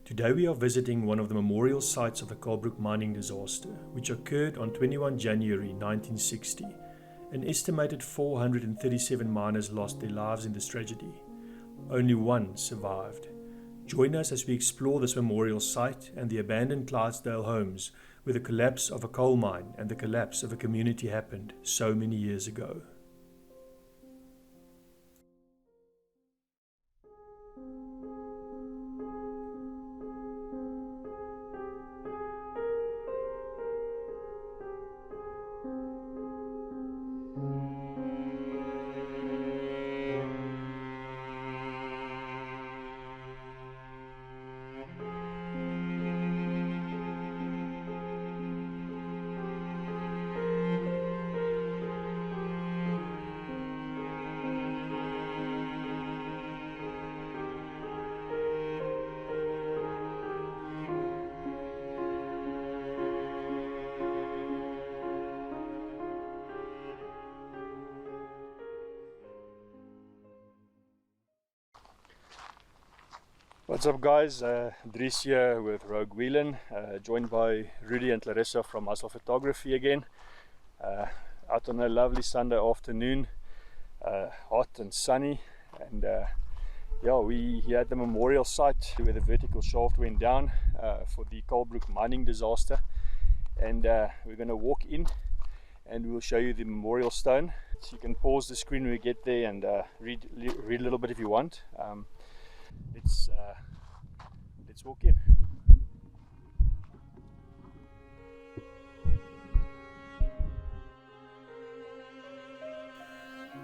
Today we are visiting one of the memorial sites of the Coalbrook Mining Disaster, which occurred on 21 January 1960. An estimated 437 miners lost their lives in this tragedy. Only one survived. Join us as we explore this memorial site and the abandoned Clydesdale homes where the collapse of a coal mine and the collapse of a community happened so many years ago. What's up guys, Dries here with Rogue Whelan, joined by Rudy and Clarissa from Muscle Photography again. Out on a lovely Sunday afternoon, hot and sunny, and yeah, we here at the memorial site where the vertical shaft went down for the Coalbrook Mining Disaster, and we're going to walk in and we'll show you the memorial stone. So you can pause the screen when we get there and read a little bit if you want. Let's walk in.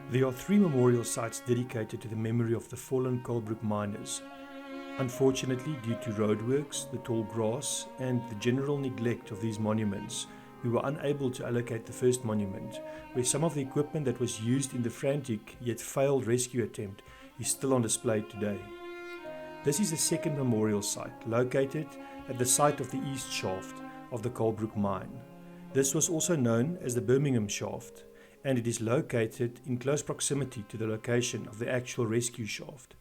There are 3 memorial sites dedicated to the memory of the fallen Coalbrook miners. Unfortunately, due to roadworks, the tall grass, and the general neglect of these monuments, we were unable to allocate the first monument, where some of the equipment that was used in the frantic yet failed rescue attempt is still on display today. This is the second memorial site, located at the site of the east shaft of the Coalbrook mine. This was also known as the Birmingham shaft, and it is located in close proximity to the location of the actual rescue shaft.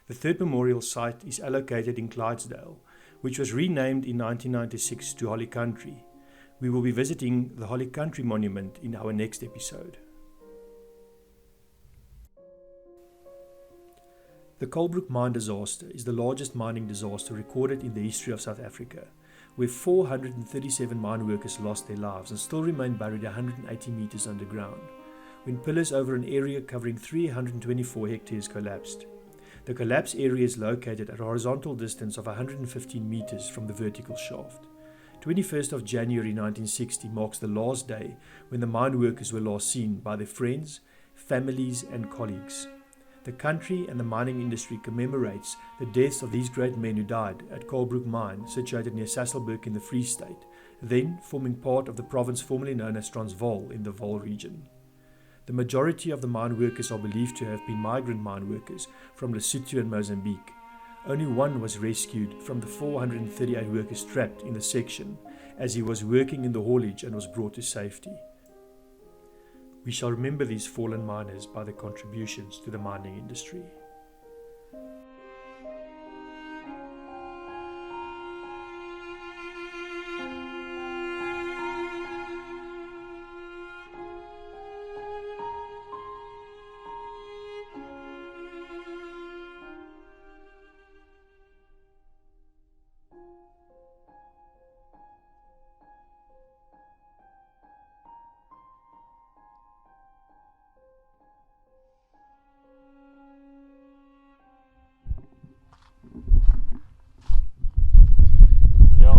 The third memorial site is allocated in Clydesdale, which was renamed in 1996 to Holly Country. We will be visiting the Holly Country monument in our next episode. The Coalbrook Mine Disaster is the largest mining disaster recorded in the history of South Africa, where 437 mine workers lost their lives and still remain buried 180 meters underground, when pillars over an area covering 324 hectares collapsed. The collapse area is located at a horizontal distance of 115 meters from the vertical shaft. 21st of January 1960 marks the last day when the mine workers were last seen by their friends, families and colleagues. The country and the mining industry commemorates the deaths of these great men who died at Coalbrook Mine, situated near Sasolburg in the Free State, then forming part of the province formerly known as Transvaal in the Vaal region. The majority of the mine workers are believed to have been migrant mine workers from Lesotho and Mozambique. Only one was rescued from the 438 workers trapped in the section, as he was working in the haulage and was brought to safety. We shall remember these fallen miners by their contributions to the mining industry.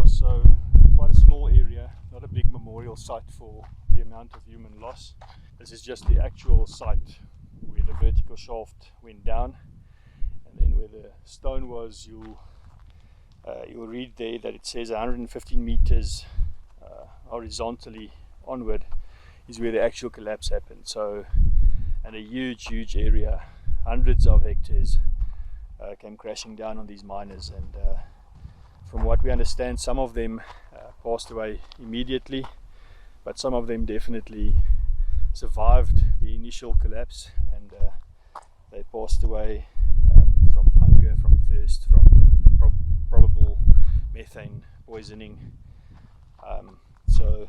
So quite a small area, not a big memorial site for the amount of human loss. This is just the actual site where the vertical shaft went down, and then where the stone was, you'll read there that it says 115 meters horizontally onward is where the actual collapse happened. So, and a huge area, hundreds of hectares came crashing down on these miners, and from what we understand, some of them passed away immediately, but some of them definitely survived the initial collapse, and they passed away from hunger, from thirst, from probable methane poisoning. So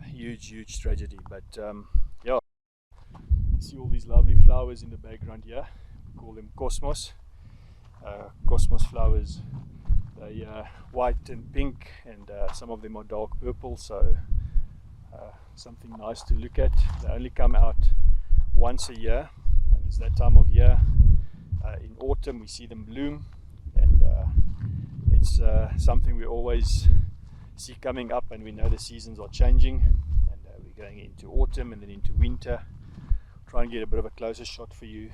huge tragedy. But yeah, you see all these lovely flowers in the background here. We call them cosmos. Cosmos flowers. They white and pink, and some of them are dark purple. So something nice to look at. They only come out once a year, and it's that time of year. In autumn we see them bloom, and it's something we always see coming up, and we know the seasons are changing, and we're going into autumn and then into winter. Try and get a bit of a closer shot for you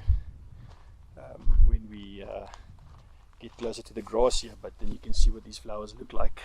when we get closer to the grass here, but then you can see what these flowers look like.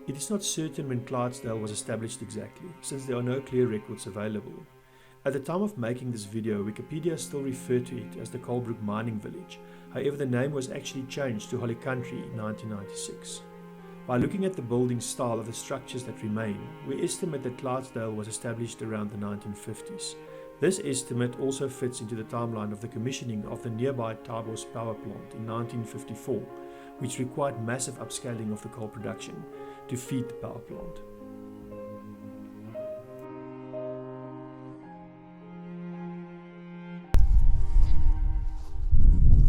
It is not certain when Clydesdale was established exactly, since there are no clear records available. At the time of making this video, Wikipedia still referred to it as the Coalbrook Mining Village. However, the name was actually changed to Holly Country in 1996. By looking at the building style of the structures that remain, we estimate that Clydesdale was established around the 1950s. This estimate also fits into the timeline of the commissioning of the nearby Tabos power plant in 1954, which required massive upscaling of the coal production to feed the power plant.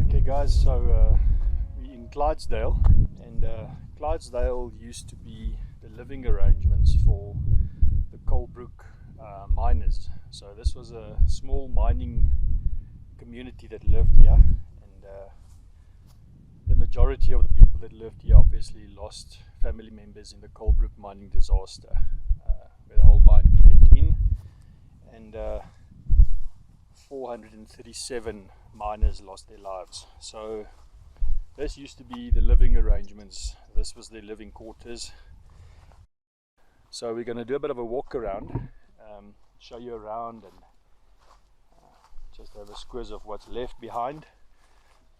Okay guys, so we're in Clydesdale, and Clydesdale used to be the living arrangements for the Coalbrook miners. So this was a small mining community that lived here, and the majority of the people that lived here obviously lost family members in the Coalbrook Mining Disaster, where the whole mine caved in, and 437 miners lost their lives. So this used to be the living arrangements. This was their living quarters. So we're going to do a bit of a walk around, show you around, and just have a squiz of what's left behind.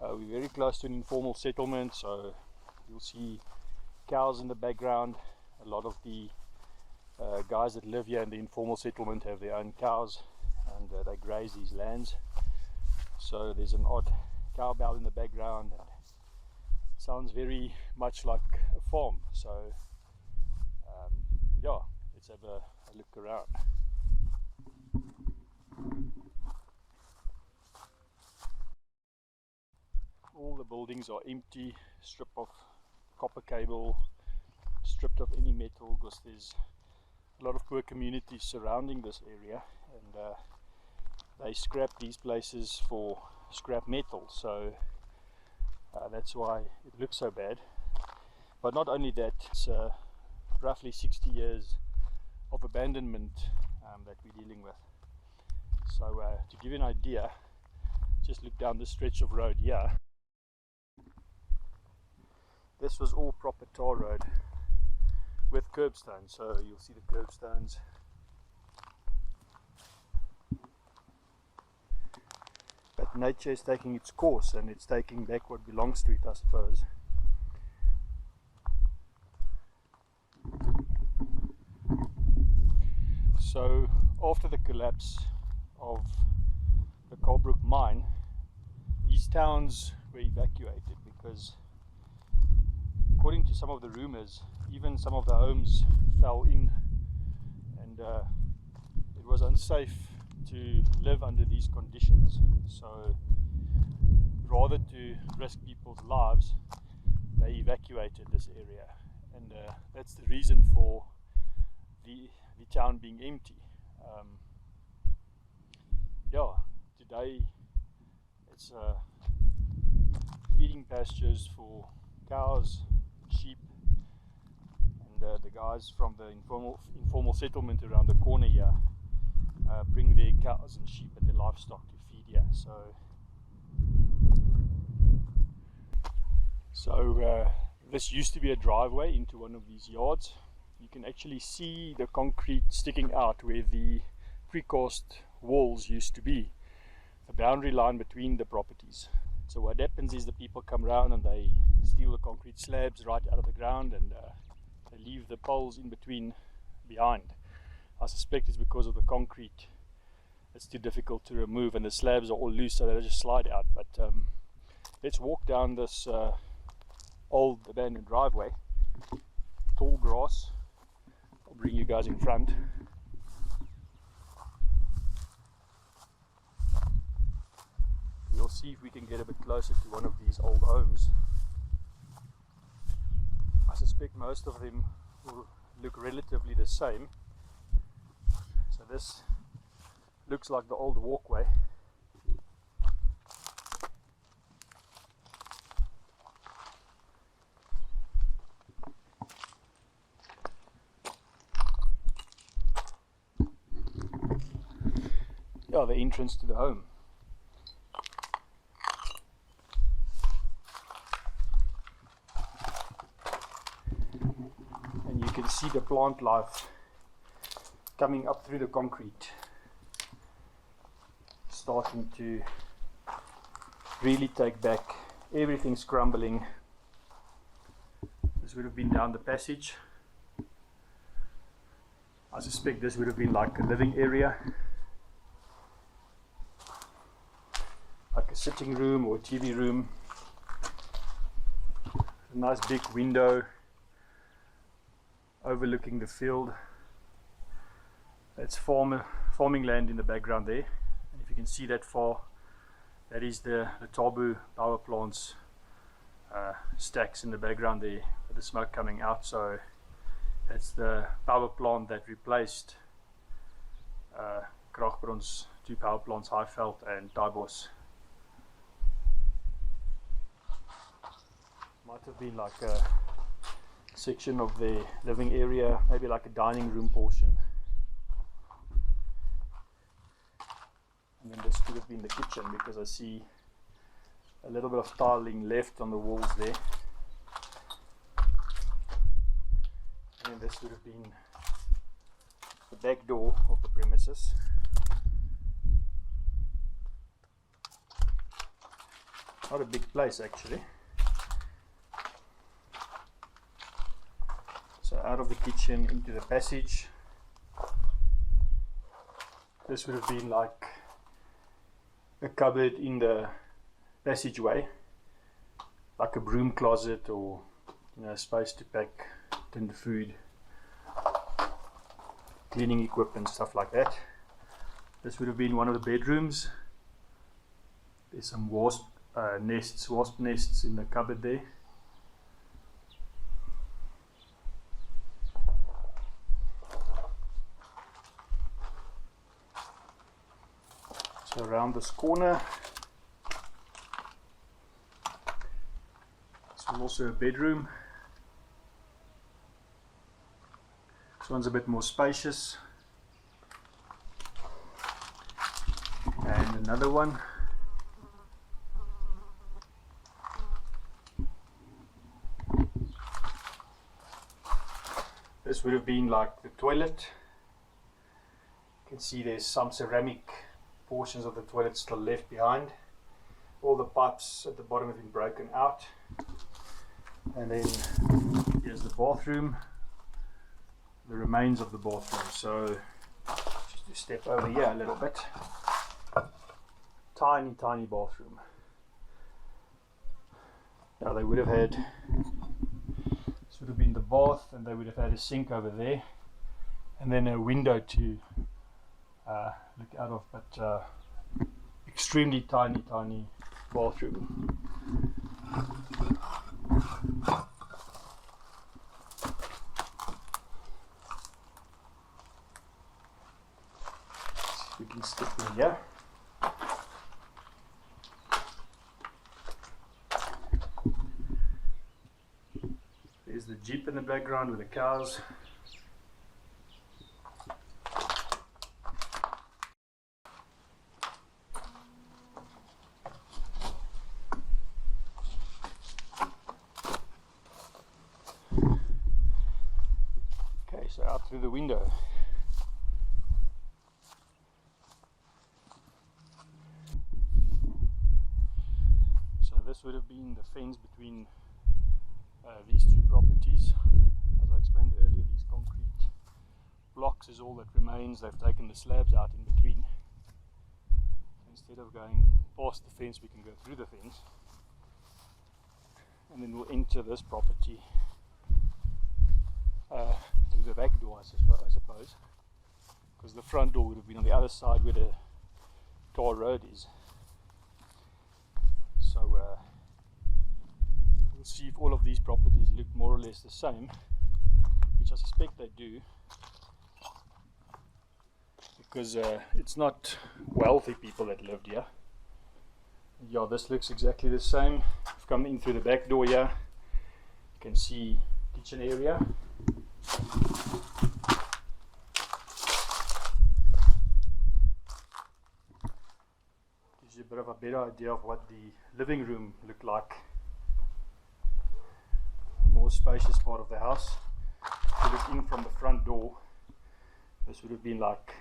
We're very close to an informal settlement, so you'll see cows in the background. A lot of the guys that live here in the informal settlement have their own cows, and they graze these lands. So there's an odd cowbell in the background, and it sounds very much like a farm. So yeah, let's have a look around. All the buildings are empty, stripped of copper cable, stripped of any metal, because there's a lot of poor communities surrounding this area, and they scrap these places for scrap metal, so that's why it looks so bad. But not only that, it's roughly 60 years of abandonment that we're dealing with. So to give you an idea, just look down this stretch of road here. This was all proper tar road with curbstones, so you'll see the curbstones. But nature is taking its course, and it's taking back what belongs to it, I suppose. So after the collapse of the Coalbrook mine, these towns were evacuated because, according to some of the rumors, even some of the homes fell in, and it was unsafe to live under these conditions. So rather to risk people's lives, they evacuated this area, and that's the reason for the town being empty. Yeah, today it's feeding pastures for cows, sheep, the guys from the informal settlement around the corner here bring their cows and sheep and their livestock to feed here. So this used to be a driveway into one of these yards. You can actually see the concrete sticking out where the precast walls used to be, the boundary line between the properties. So what happens is the people come around and they steal the concrete slabs right out of the ground, and they leave the poles in between behind. I suspect it's because of the concrete. It's too difficult to remove, and the slabs are all loose, so they just slide out. But let's walk down this old abandoned driveway. Tall grass. I'll bring you guys in front. We'll see if we can get a bit closer to one of these old homes. I suspect most of them will look relatively the same. So this looks like the old walkway. Yeah, the entrance to the home. And you can see the plant life coming up through the concrete, starting to really take back. Everything's crumbling. This would have been down the passage. I suspect this would have been like a living area, like a sitting room or a TV room. A nice big window overlooking the field. That's farming land in the background there. And if you can see that far, that is the Tabu power plant's stacks in the background there with the smoke coming out. So that's the power plant that replaced Kragbron's two power plants, Highveld and Taibos. Might have been like a section of the living area, maybe like a dining room portion. And then this could have been the kitchen, because I see a little bit of tiling left on the walls there. And then this would have been the back door of the premises. Not a big place actually. So out of the kitchen into the passage. This would have been like a cupboard in the passageway, like a broom closet, or space to pack tinned food, cleaning equipment, stuff like that. This would have been one of the bedrooms. There's some wasp nests in the cupboard there. So around this corner, this is also a bedroom. This one's a bit more spacious. And another one. This would have been like the toilet. You can see there's some ceramic portions of the toilet still left behind. All the pipes at the bottom have been broken out. And then here's the bathroom, the remains of the bathroom. So just to step over here a little bit. Tiny bathroom. Now they would have had, this would have been the bath, and they would have had a sink over there, and then a window to look out of, but extremely tiny bathroom. So we can step in here. There's the Jeep in the background with the cows. Okay, so out through the window. So this would have been the fence between these two properties. As I explained earlier, these concrete blocks is all that remains. They've taken the slabs out in between. So instead of going past the fence, we can go through the fence, and then we'll enter this property through the back door, I suppose, because the front door would have been on the other side where the tar road is. So we'll see if all of these properties look more or less the same, which I suspect they do, because it's not wealthy people that lived here. Yeah, this looks exactly the same. I've come in through the back door here. You can see kitchen area. Gives you a bit of a better idea of what the living room looked like. More spacious part of the house. If you look in from the front door, this would have been like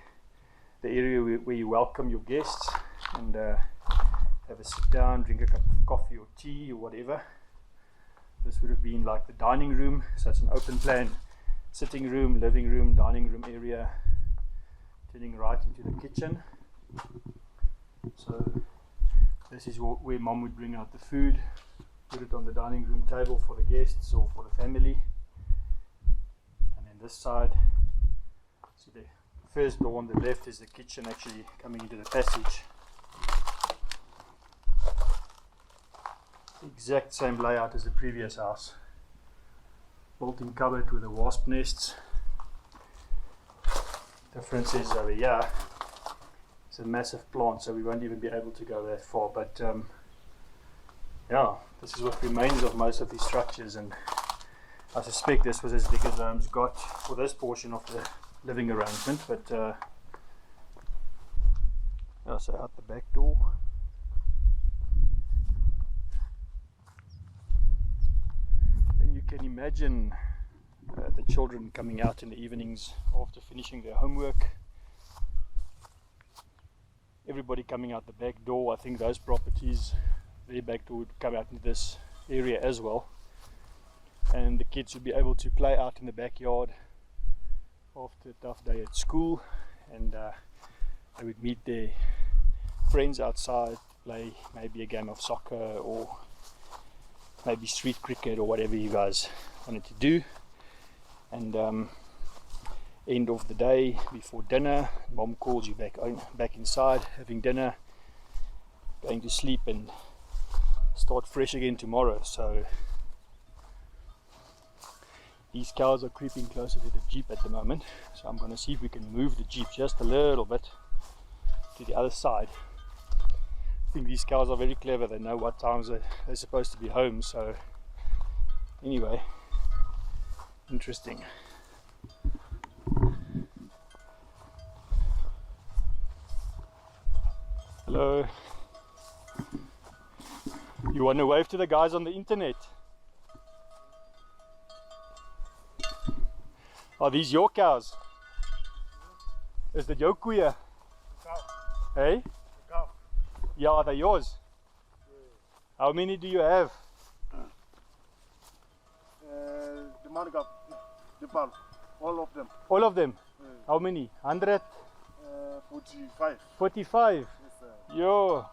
the area where you welcome your guests and have a sit down, drink a cup of coffee or tea or whatever. This would have been like the dining room, so it's an open plan sitting room, living room, dining room area, turning right into the kitchen. So this is where Mom would bring out the food, put it on the dining room table for the guests or for the family. And then this side, see the first door on the left is the kitchen, actually coming into the passage. Exact same layout as the previous house. Built-in cupboard with the wasp nests. Difference is over here, it's a massive plant, so we won't even be able to go that far, but yeah, this is what remains of most of these structures, and I suspect this was as big as Home's got for this portion of the living arrangement. But yeah, so out the back door. And you can imagine the children coming out in the evenings after finishing their homework. Everybody coming out the back door. I think those properties, their back door would come out into this area as well. And the kids would be able to play out in the backyard after a tough day at school, and they would meet their friends outside, play maybe a game of soccer or maybe street cricket or whatever you guys wanted to do. And end of the day, before dinner, Mom calls you back inside, having dinner, going to sleep and start fresh again tomorrow. So these cows are creeping closer to the Jeep at the moment, so I'm going to see if we can move the Jeep just a little bit to the other side. I think these cows are very clever, they know what times they're supposed to be home. So anyway, interesting. Hello. You want to wave to the guys on the internet? Are these your cows? Is that your koeie? Hey? Yeah, are they yours? How many do you have? The Margap, the Pal, all of them. All of them? How many? 100? 45. 45? Yes, sir. Yo,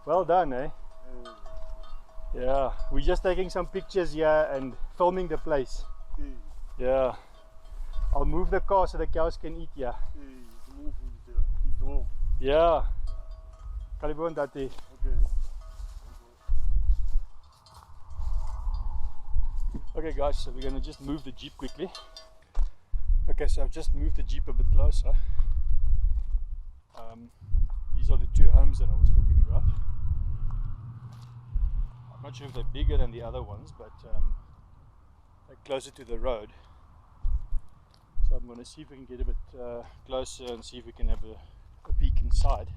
well done, eh? Yeah, we're just taking some pictures here and filming the place. Yeah. I'll move the car so the cows can eat here. Yeah. Kalibon Dati. Okay. Okay guys, so we're going to just move the Jeep quickly. Okay, so I've just moved the Jeep a bit closer. These are the two homes that I was talking about. I'm not sure if they're bigger than the other ones, but closer to the road. So I'm going to see if we can get a bit closer and see if we can have a peek inside.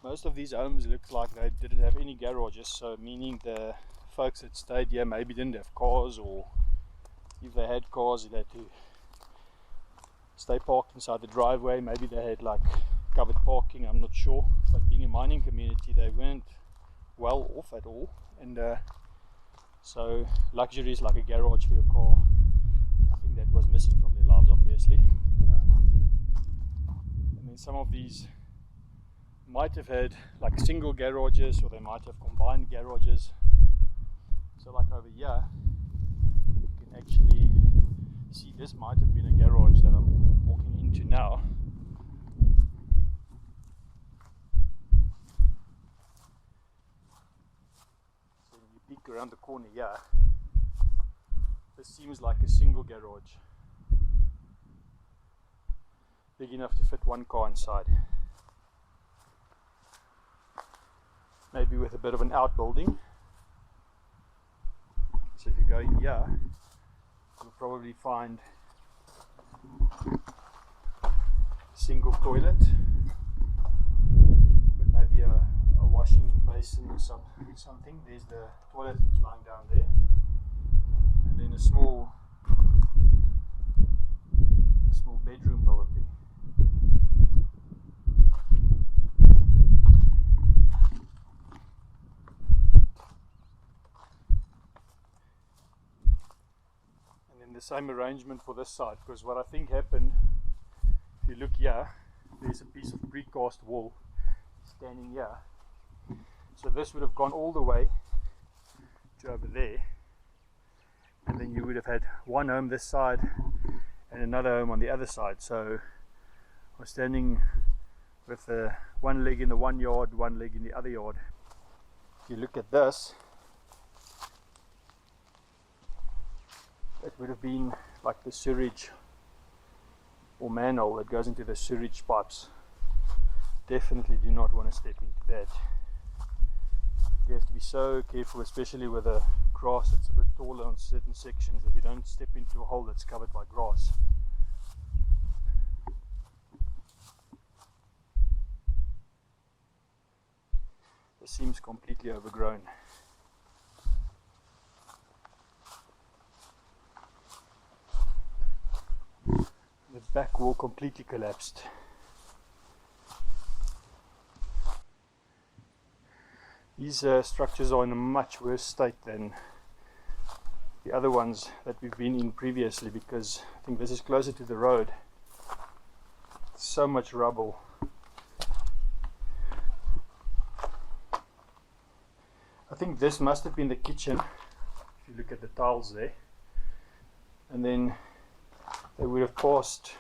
Most of these homes look like they didn't have any garages, so meaning the folks that stayed here maybe didn't have cars, or if they had cars they had to stay parked inside the driveway. Maybe they had like covered parking, I'm not sure, but being a mining community they weren't well off at all, and so luxury is like a garage for your car. I think that was missing from their lives, obviously. And then some of these might have had like single garages, or they might have combined garages. So like over here you can actually see this might have been a garage that I'm walking into now. So when you peek around the corner here, this seems like a single garage, big enough to fit one car inside. Maybe with a bit of an outbuilding. So if you go in here, you'll probably find a single toilet with maybe a washing basin or something. There's the toilet lying down there, and then a small bedroom probably. The same arrangement for this side, because what I think happened, if you look here, there's a piece of precast wall standing here, so this would have gone all the way to over there, and then you would have had one home this side and another home on the other side. So I was standing with one leg in the one yard, one leg in the other yard. If you look at this, it would have been like the sewage or manhole that goes into the sewage pipes. Definitely do not want to step into that. You have to be so careful, especially with the grass that's a bit taller on certain sections, that you don't step into a hole that's covered by grass. This seems completely overgrown. The back wall completely collapsed. These structures are in a much worse state than the other ones that we've been in previously, because I think this is closer to the road. So much rubble. I think this must have been the kitchen, if you look at the tiles there, and then they would have passed.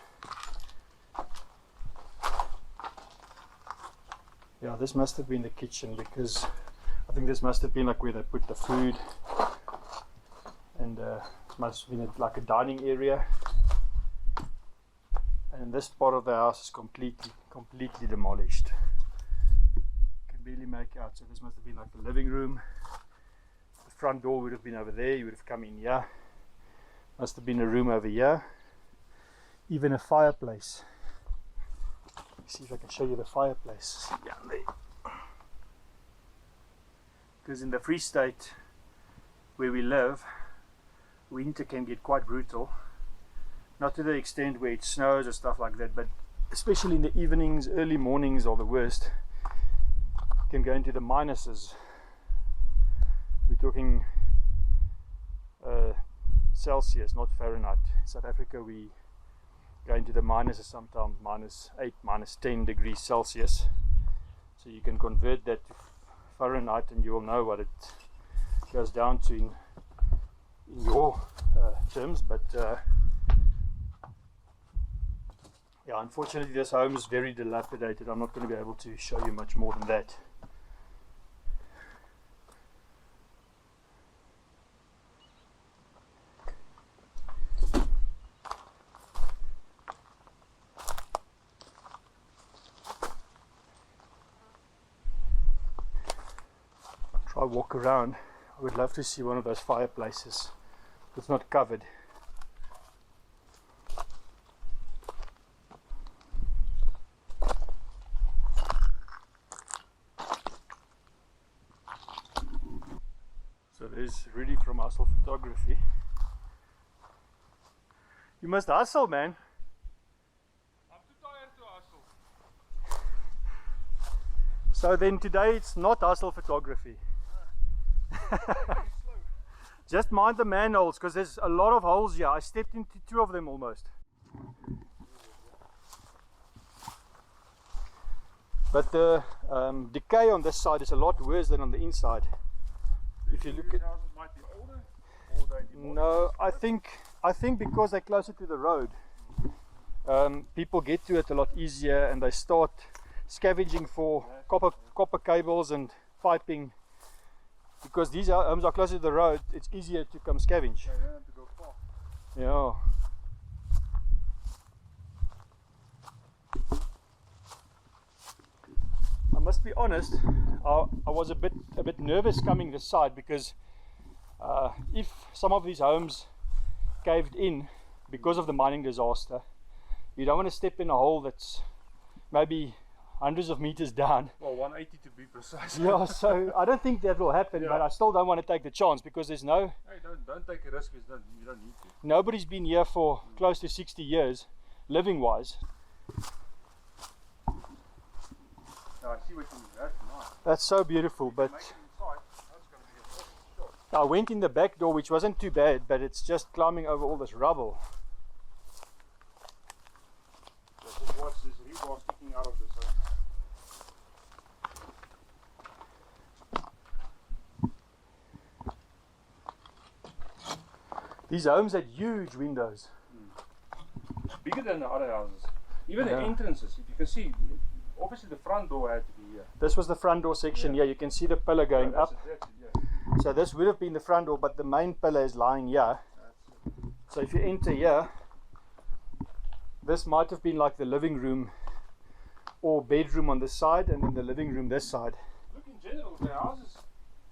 Yeah, this must have been the kitchen, because I think this must have been like where they put the food, and it must have been like a dining area. And this part of the house is completely demolished. You can barely make out. So this must have been like the living room. The front door would have been over there. You would have come in here. Must have been a room over here. Even a fireplace. See if I can show you the fireplace down there. Because in the Free State where we live, winter can get quite brutal. Not to the extent where it snows or stuff like that, but especially in the evenings, early mornings are the worst. You can go into the minuses. We're talking Celsius, not Fahrenheit. In South Africa we go into the minuses, sometimes -8, -10 degrees Celsius. So you can convert that to Fahrenheit and you will know what it goes down to in your terms. But yeah, unfortunately this home is very dilapidated. I'm not going to be able to show you much more than that. Try walk around. I would love to see one of those fireplaces that's not covered. So there's Rudy from Hustle Photography. You must hustle, man. I'm too tired to hustle. So then today it's not hustle photography. Just mind the manholes, because there's a lot of holes here. I stepped into 2 of them almost. But the decay on this side is a lot worse than on the inside. If you look at, houses might be older, or they no, I think because they're closer to the road, people get to it a lot easier, and they start scavenging for copper cables and piping. Because these homes are closer to the road, it's easier to come scavenge. they don't have to go far. Yeah. I must be honest, I was a bit nervous coming this side, because if some of these homes caved in because of the mining disaster, you don't want to step in a hole that's maybe hundreds of meters down. Well, 180 to be precise. Yeah, so I don't think that will happen, Yeah. but I still don't want to take the chance, because there's Hey, don't take a risk, because you don't need to. nobody's been here for close to 60 years, living wise. Now, I see what you mean. That's nice. That's so beautiful, but Make it inside. That's going to be a awesome shot. I went in the back door, which wasn't too bad, but it's just climbing over all this rubble. So just watch this rebar sticking out of this. These homes had huge windows. Bigger than the other houses. Even the Yeah. entrances, if you can see, obviously the front door had to be here. This was the front door section here. You can see the pillar going That's up. it, yeah. So this would have been the front door, but the main pillar is lying here. That's it. So if you enter here, this might have been like the living room or bedroom on this side, and then the living room this side. Look, in general, the houses,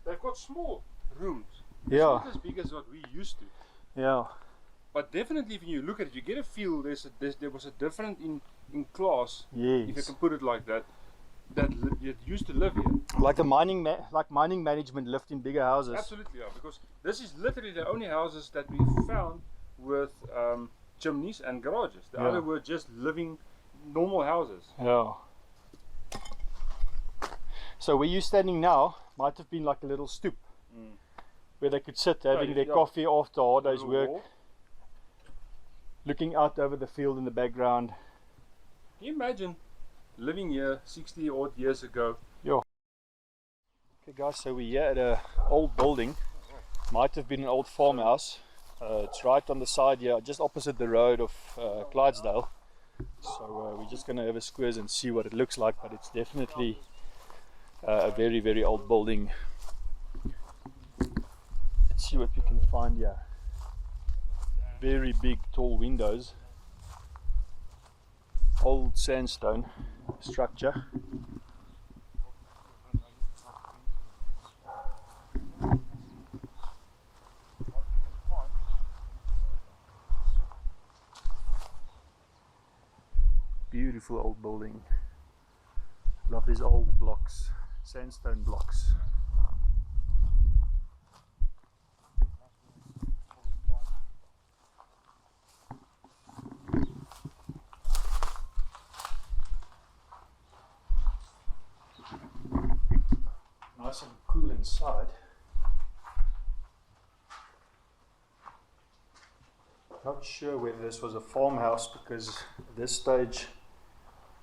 they've got small rooms. Yeah. Not as big as what we used to. Yeah. But definitely, when you look at it, you get a feel there was a different in class, if you Yes. can put it like that, that used to live here. Like the mining management lived in bigger houses. Absolutely, yeah, because this is literally the only houses that we found with chimneys and garages. The Yeah. other were just living normal houses. Yeah. So where you're standing now might have been like a little stoop where they could sit having their yeah. coffee after a hard day's Little work, wall. looking out over the field in the background. Can you imagine living here 60 odd years ago? Okay guys, so we're here at a old building. Might have been an old farmhouse. It's right on the side here, just opposite the road of Clydesdale. So we're just going to have a squeeze and see what it looks like, but it's definitely a very, very old building. Let's see what we can find here. Very big, tall windows. Old sandstone structure. Beautiful old building. Love these old blocks, sandstone blocks. Nice and cool inside. Not sure whether this was a farmhouse, because at this stage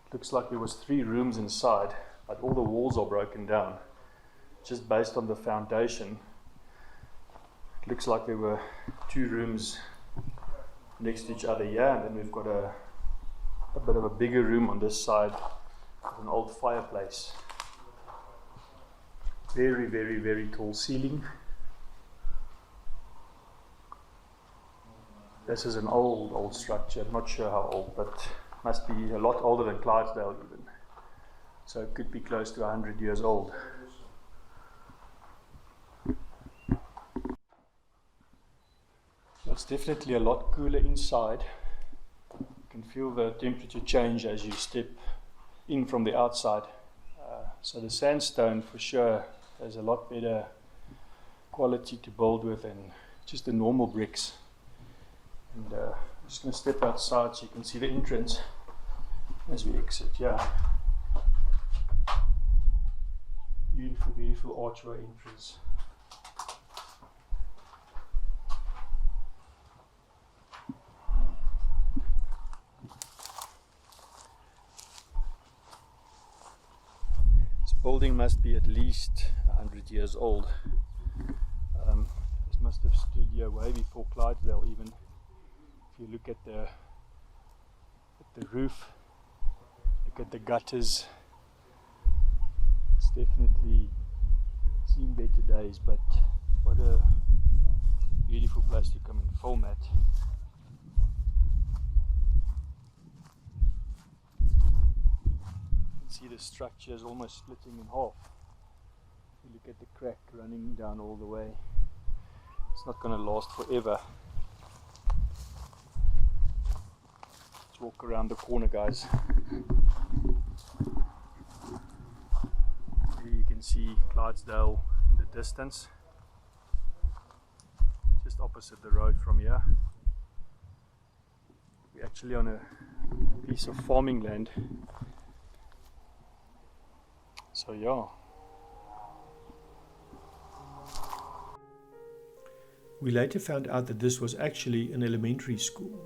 it looks like there was 3 rooms inside, but all the walls are broken down. Just based on the foundation, it looks like there were 2 rooms next to each other here, and then we've got a bit of a bigger room on this side with an old fireplace. Very, very, very tall ceiling. This is an old structure. Not sure how old, but must be a lot older than Clydesdale even. So it could be close to 100 years old. It's definitely a lot cooler inside. You can feel the temperature change as you step in from the outside. So the sandstone for sure has a lot better quality to build with than just the normal bricks. And I'm just going to step outside so you can see the entrance as we exit. Yeah, beautiful, beautiful archway entrance. This building must be at least 100 years old. This must have stood here way before Clydesdale even. If you look at the roof, look at the gutters, it's definitely seen better days, but what a beautiful place to come and film at. You can see the structure is almost splitting in half. You look at the crack running down all the way. It's not going to last forever. Let's walk around the corner, guys. Here you can see Clydesdale in the distance, just opposite the road from here. We're actually on a piece of farming land. So yeah. We later found out that this was actually an elementary school.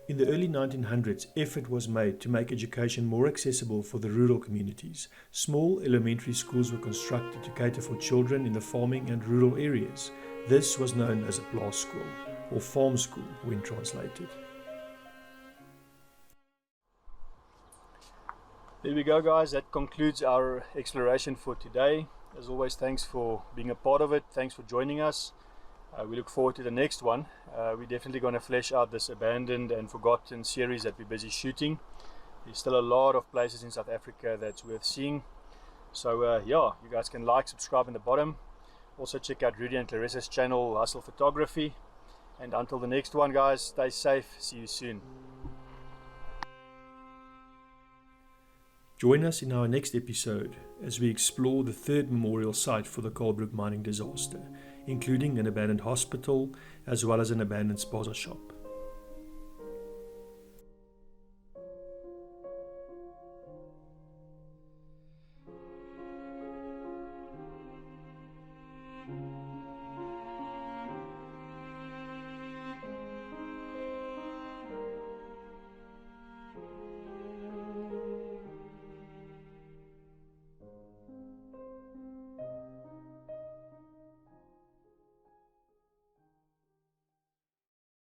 In the early 1900s, effort was made to make education more accessible for the rural communities. Small elementary schools were constructed to cater for children in the farming and rural areas. This was known as a plaas school, or farm school when translated. There we go, guys. That concludes our exploration for today. As always, thanks for being a part of it. Thanks for joining us. We look forward to the next one. We're definitely going to flesh out this abandoned and forgotten series that we're busy shooting. There's still a lot of places in South Africa that's worth seeing. So yeah, you guys can like, subscribe in the bottom. Also check out Rudy and Clarissa's channel, Hustle Photography. And until the next one, guys, stay safe. See you soon. Join us in our next episode as we explore the third memorial site for the Coalbrook Mining Disaster, including an abandoned hospital as well as an abandoned spaza shop.